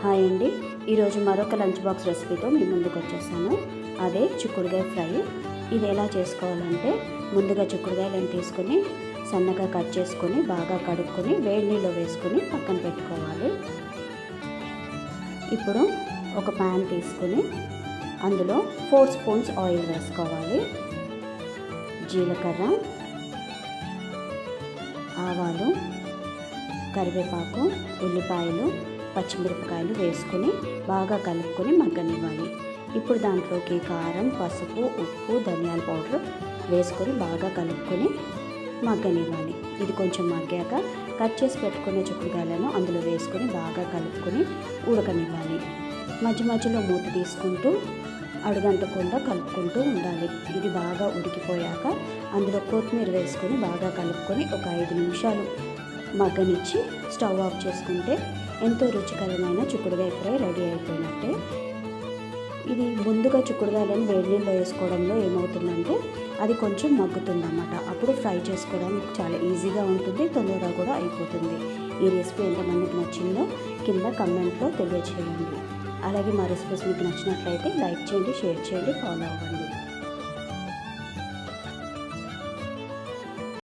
Hi అండి, ఈరోజు మరొక లంచ్ బాక్స్ రెసిపీతో మీ ముందుకు వచ్చేసాను. అదే చిక్కుడుకాయ ఫ్రై. ఇది ఎలా చేసుకోవాలంటే, ముందుగా చిక్కుడుకాయలను తీసుకొని సన్నగా కట్ చేసుకొని బాగా కడుక్కొని వేడి నీళ్ళు వేసుకొని పక్కన పెట్టుకోవాలి. ఇప్పుడు ఒక ప్యాన్ తీసుకొని అందులో 4 స్పూన్స్ ఆయిల్ వేసుకోవాలి. జీలకర్ర, ఆవాలు, కరివేపాకు, ఉల్లిపాయలు, పచ్చిమిరపకాయలు వేసుకొని బాగా కలుపుకొని మగ్గనివ్వాలి. ఇప్పుడు దాంట్లోకి కారం, పసుపు, ఉప్పు, ధనియాల పౌడర్ వేసుకొని బాగా కలుపుకొని మగ్గనివ్వాలి. ఇది కొంచెం మగ్గాక కట్ చేసి పెట్టుకునే చిక్కుడుకాయలను అందులో వేసుకొని బాగా కలుపుకొని ఉడకనివ్వాలి. మధ్య మధ్యలో మూత తీసుకుంటూ అడుగంటకుండా కలుపుకుంటూ ఉండాలి. ఇది బాగా ఉడికిపోయాక అందులో కొత్తిమీర వేసుకొని బాగా కలుపుకొని ఒక 5 నిమిషాలు మగ్గనిచ్చి స్టవ్ ఆఫ్ చేసుకుంటే ఎంతో రుచికరమైన చిక్కుడుకాయ ఫ్రై రెడీ అయిపోయినట్టే. ఇది ముందుగా చిక్కుడుకాయలను వేడి నీళ్ళలో వేసుకోవడంలో ఏమవుతుందంటే అది కొంచెం మగ్గుతుందన్నమాట. అప్పుడు ఫ్రై చేసుకోవడానికి చాలా ఈజీగా ఉంటుంది, తొందరగా కూడా అయిపోతుంది. ఈ రెసిపీ ఎంతమందికి నచ్చిందో కింద కమెంట్లో తెలియచేయండి. అలాగే మా రెసిపీస్ మీకు నచ్చినట్లయితే లైక్ చేయండి, షేర్ చేయండి, ఫాలో అవ్వండి.